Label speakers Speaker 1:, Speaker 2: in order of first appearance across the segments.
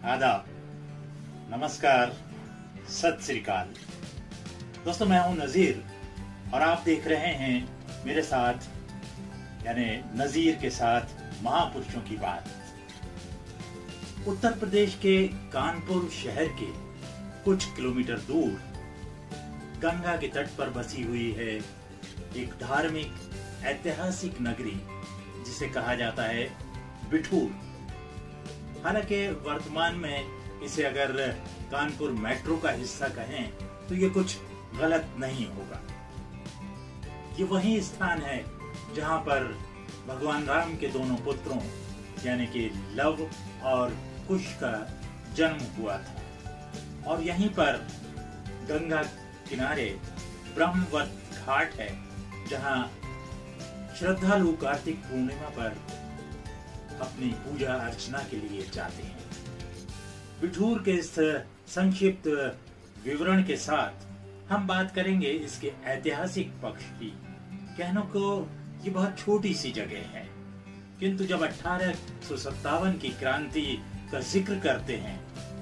Speaker 1: आदाब, नमस्कार, सत श्री अकाल। दोस्तों, मैं हूं नजीर और आप देख रहे हैं मेरे साथ यानी नजीर के साथ महापुरुषों की बात। उत्तर प्रदेश के कानपुर शहर के कुछ किलोमीटर दूर गंगा के तट पर बसी हुई है एक धार्मिक ऐतिहासिक नगरी जिसे कहा जाता है बिठूर। हालांकि वर्तमान में इसे अगर कानपुर मेट्रो का हिस्सा कहें तो ये कुछ गलत नहीं होगा। ये वही स्थान है जहां पर भगवान राम के दोनों पुत्रों यानी कि लव और कुश का जन्म हुआ था और यहीं पर गंगा किनारे ब्रह्मवत घाट है जहां श्रद्धालु कार्तिक पूर्णिमा पर अपनी पूजा अर्चना के लिए जाते हैं। बिठूर के इस संक्षिप्त विवरण के साथ हम बात करेंगे इसके ऐतिहासिक पक्ष की। कहने को ये बहुत छोटी सी जगह है, किंतु जब 1857 की क्रांति का जिक्र करते हैं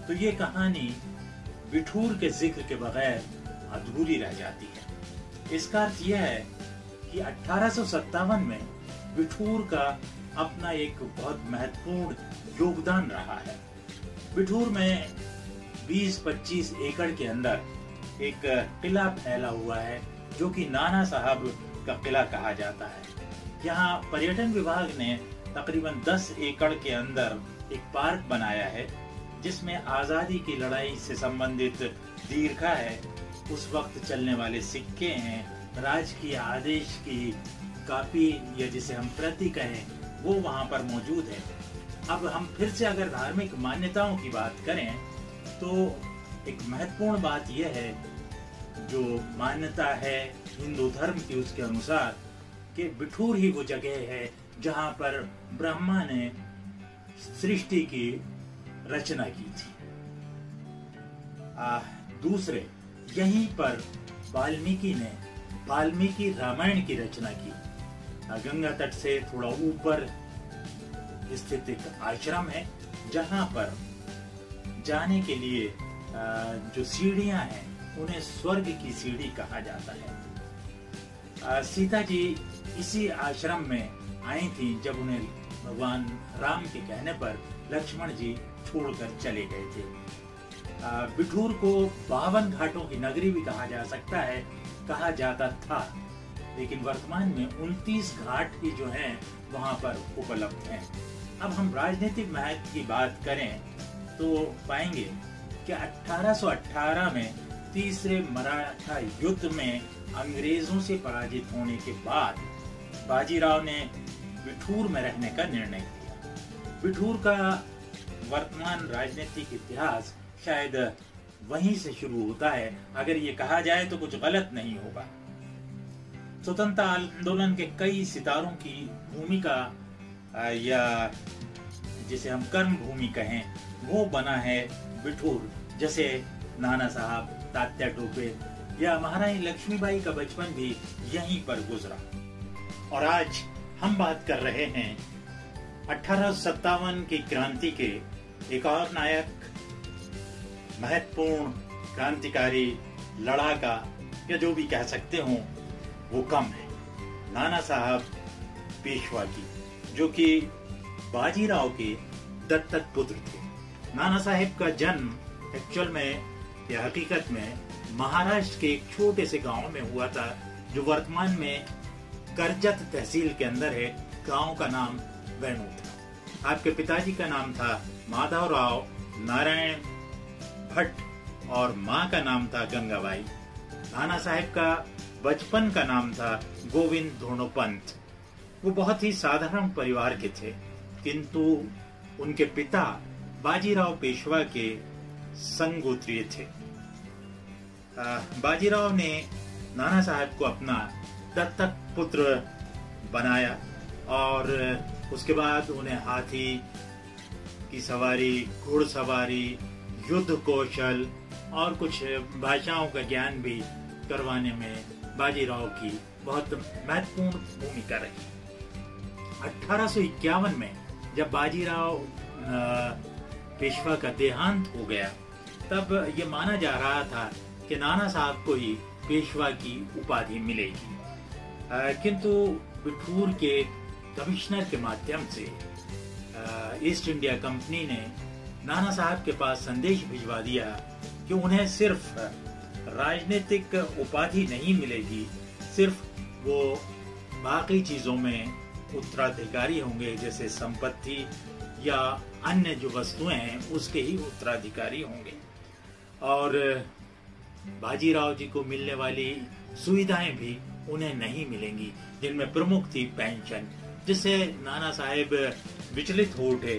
Speaker 1: तो ये कहानी बिठूर के जिक्र के बगैर अधूरी रह जाती है। इसका अर्थ यह है कि 1857 में बिठूर का अपना एक बहुत महत्वपूर्ण योगदान रहा है। बिठूर में 20-25 एकड़ के अंदर एक किला फैला हुआ है जो कि नाना साहब का किला कहा जाता है। यहाँ पर्यटन विभाग ने तकरीबन 10 एकड़ के अंदर एक पार्क बनाया है जिसमें आजादी की लड़ाई से संबंधित दीर्घा है, उस वक्त चलने वाले सिक्के हैं, राजकीय आदेश की कापी या जिसे हम प्रति कहें वो वहां पर मौजूद है। अब हम फिर से अगर धार्मिक मान्यताओं की बात करें तो एक महत्वपूर्ण बात यह है, जो मान्यता है हिंदू धर्म की उसके अनुसार कि बिठूर ही वो जगह है जहां पर ब्रह्मा ने सृष्टि की रचना की थी। दूसरे, यहीं पर वाल्मीकि रामायण की रचना की। गंगा तट से थोड़ा ऊपर स्थित एक आश्रम है जहां पर जाने के लिए जो सीढ़ियां हैं उन्हें स्वर्ग की सीढ़ी कहा जाता है। सीता जी इसी आश्रम में आई थी जब उन्हें भगवान राम के कहने पर लक्ष्मण जी छोड़कर चले गए थे। बिठूर को 52 घाटों की नगरी भी कहा जा सकता है, कहा जाता था, लेकिन वर्तमान में 29 घाट ही जो हैं वहां पर उपलब्ध हैं। अब हम राजनीतिक महत्व की बात करें तो पाएंगे कि 1818 में तीसरे मराठा युद्ध में अंग्रेजों से पराजित होने के बाद बाजीराव ने बिठूर में रहने का निर्णय किया। बिठूर का वर्तमान राजनीतिक इतिहास शायद वहीं से शुरू होता है। अगर ये कहा जाए तो कुछ गलत नहीं होगा। स्वतंत्रता आंदोलन के कई सितारों की भूमिका या जिसे हम कर्म भूमि कहें वो बना है बिठूर, जैसे नाना साहब, तात्या टोपे या महारानी लक्ष्मीबाई का बचपन भी यहीं पर गुजरा। और आज हम बात कर रहे हैं 1857 की क्रांति के एक और नायक, महत्वपूर्ण क्रांतिकारी, लड़ाका या जो भी कह सकते हो वो कम है, नाना साहब पेशवा की, जो कि बाजीराव के दत्तक पुत्र थे। नाना साहब का जन्म एक्चुअल में या हकीकत में महाराष्ट्र के एक छोटे से गांव में हुआ था जो वर्तमान में करजत तहसील के अंदर है। गांव का नाम वेणु था। आपके पिताजी का नाम था माधवराव नारायण भट्ट और माँ का नाम था गंगाबाई। नाना साहब का बचपन का नाम था गोविंद धोनोपंत। वो बहुत ही साधारण परिवार के थे, किंतु उनके पिता बाजीराव पेशवा के संगोत्रीय थे। बाजीराव ने नाना साहब को अपना दत्तक पुत्र बनाया और उसके बाद उन्हें हाथी की सवारी, घुड़सवारी, युद्ध कौशल और कुछ भाषाओं का ज्ञान भी करवाने में बाजीराव की बहुत महत्वपूर्ण भूमिका रही। 1851 में जब बाजीराव पेशवा का देहांत हो गया तब ये माना जा रहा था कि नाना साहब को ही पेशवा की उपाधि मिलेगी, किंतु बिठूर के कमिश्नर के माध्यम से ईस्ट इंडिया कंपनी ने नाना साहब के पास संदेश भिजवा दिया कि उन्हें सिर्फ राजनीतिक उपाधि नहीं मिलेगी, सिर्फ वो बाकी चीजों में उत्तराधिकारी होंगे, जैसे संपत्ति या अन्य जो वस्तुएं हैं उसके ही उत्तराधिकारी होंगे। और बाजीराव जी को मिलने वाली सुविधाएं भी उन्हें नहीं मिलेंगी, जिनमें प्रमुख थी पेंशन, जिससे नाना साहेब विचलित हो उठे,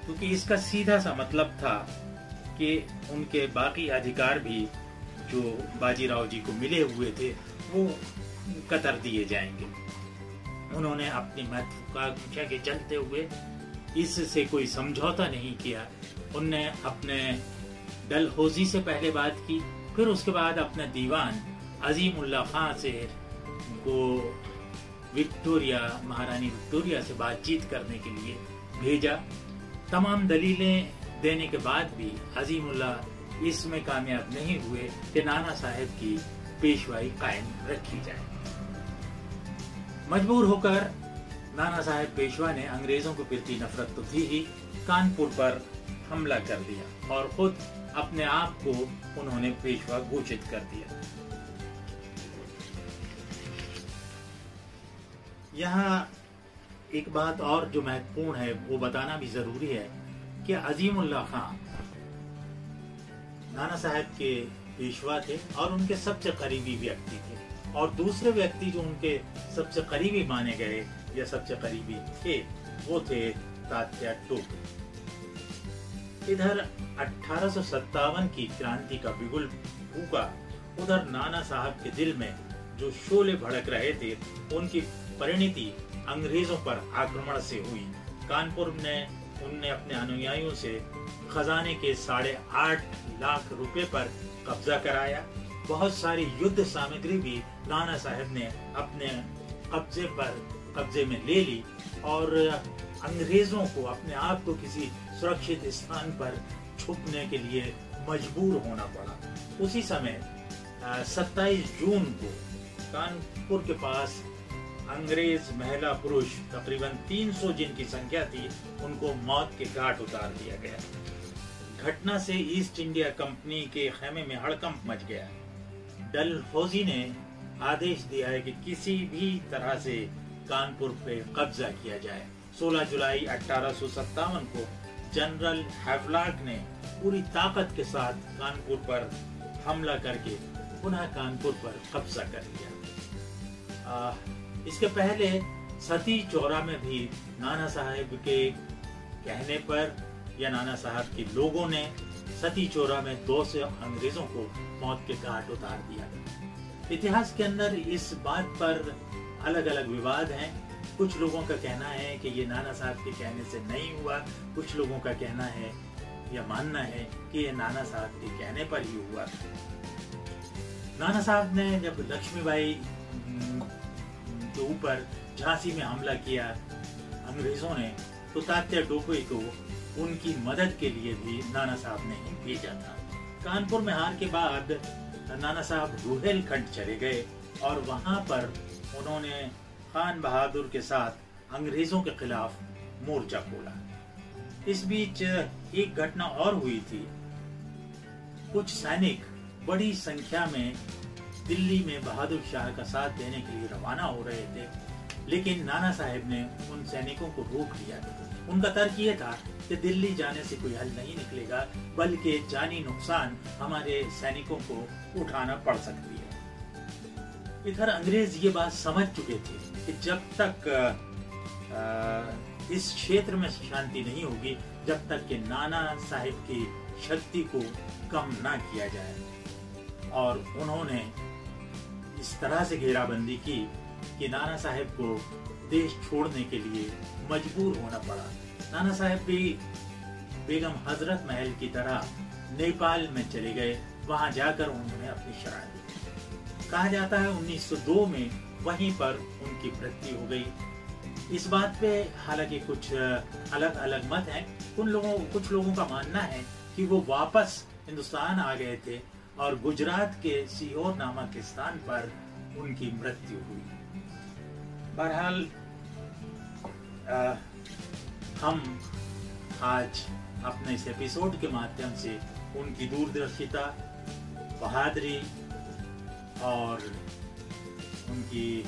Speaker 1: क्योंकि इसका सीधा सा मतलब था कि उनके बाकी अधिकार भी जो बाजीराव जी को मिले हुए थे वो कतर दिए जाएंगे। उन्होंने अपनी महत्वाकांक्षा के चलते हुए इससे कोई समझौता नहीं किया। उनने अपने डलहौजी से पहले बात की, फिर उसके बाद अपने दीवान अजीमुल्लाह खां से को विक्टोरिया, महारानी विक्टोरिया से बातचीत करने के लिए भेजा। तमाम दलीलें देने के बाद भी अजीमुल्लाह इसमें कामयाब नहीं हुए कि नाना साहेब की पेशवाई कायम रखी जाए। मजबूर होकर नाना साहेब पेशवा ने अंग्रेजों के प्रति नफरत तो थी ही, कानपुर पर हमला कर दिया और खुद अपने आप को उन्होंने पेशवा घोषित कर दिया। यहाँ एक बात और जो महत्वपूर्ण है वो बताना भी जरूरी है कि अजीमुल्लाह खां नाना साहब के पेशवा थे और उनके सबसे करीबी व्यक्ति थे, और दूसरे व्यक्ति जो उनके सबसे करीबी माने गए या सबसे करीबी थे वो थे तात्या टोपे। इधर 1857 की क्रांति का बिगुल फूका, उधर नाना साहब के दिल में जो शोले भड़क रहे थे उनकी परिणति अंग्रेजों पर आक्रमण से हुई। कानपुर में उनने अपने अनुयायियों से खजाने के 8.5 लाख रुपए पर कब्जा कराया। बहुत सारी युद्ध सामग्री भी नाना साहब ने अपने कब्जे में ले ली और अंग्रेजों को अपने आप को किसी सुरक्षित स्थान पर छुपने के लिए मजबूर होना पड़ा। उसी समय 27 जून को कानपुर के पास अंग्रेज महिला पुरुष तकरीबन 300 जिनकी संख्या थी उनको मौत के घाट उतार दिया गया। घटना से ईस्ट इंडिया कंपनी के खेमे में हड़कंप मच गया। डलहौजी ने आदेश दिया है कि किसी भी तरह से कानपुर पे कब्जा किया जाए। 16 जुलाई 1857 को जनरल हैवलॉक ने पूरी ताकत के साथ कानपुर पर हमला करके पुनः कानपुर पर कब्जा कर लिया। इसके पहले सती चौरा में भी नाना साहब के कहने पर या नाना साहब के लोगों ने सती चौरा में 200 अंग्रेजों को मौत के घाट उतार दिया। इतिहास के अंदर इस बात पर अलग अलग विवाद हैं। कुछ लोगों का कहना है कि ये नाना साहब के कहने से नहीं हुआ, कुछ लोगों का कहना है या मानना है कि ये नाना साहब के कहने पर ही हुआ। नाना साहब ने जब लक्ष्मीबाई के ऊपर झांसी में हमला किया अंग्रेजों ने, तो तात्या टोपे को उनकी मदद के लिए भी नाना साहब ने ही भेजा था। कानपुर में हार के बाद नाना साहब रुहेलखंड चले गए और वहां पर उन्होंने खान बहादुर के साथ अंग्रेजों के खिलाफ मोर्चा खोला। इस बीच एक घटना और हुई थी। कुछ सैनिक बड़ी संख्या में दिल्ली में बहादुर शाह का साथ देने के लिए रवाना हो रहे थे, लेकिन नाना साहब ने उन सैनिकों को रोक लिया। उनका तर्क ये था कि दिल्ली जाने से कोई हल नहीं निकलेगा, बल्कि जानी नुकसान हमारे सैनिकों को उठाना पड़ सकती है। इधर अंग्रेज ये बात समझ चुके थे कि जब तक इस क्षेत्र में शांति नहीं होगी, जब तक कि नाना साहब की शक्ति को कम ना किया जाए, और उन्होंने इस तरह से घेराबंदी की कि नाना साहब को देश छोड़ने के लिए मजबूर होना पड़ा। नाना साहब भी बेगम हजरत महल की तरह नेपाल में चले गए। वहां जाकर उन्होंने अपनी शरण ली। कहा जाता है 1902 में वहीं पर उनकी मृत्यु हो गई। इस बात पे हालांकि कुछ अलग अलग मत हैं। कुछ लोगों का मानना है कि वो वापस हिंदुस्तान आ गए थे और गुजरात के सीहोर नामक स्थान पर उनकी मृत्यु हुई। बहरहाल हम आज अपने इस एपिसोड के माध्यम से उनकी दूरदर्शिता, बहादुरी और उनकी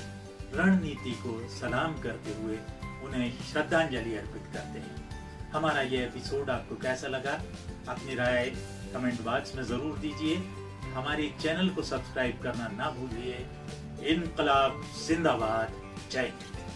Speaker 1: रणनीति को सलाम करते हुए उन्हें श्रद्धांजलि अर्पित करते हैं। हमारा ये एपिसोड आपको कैसा लगा? अपनी राय कमेंट बॉक्स में जरूर दीजिए। हमारे चैनल को सब्सक्राइब करना ना भूलिए। इनकलाब जिंदाबाद। जय हिंद।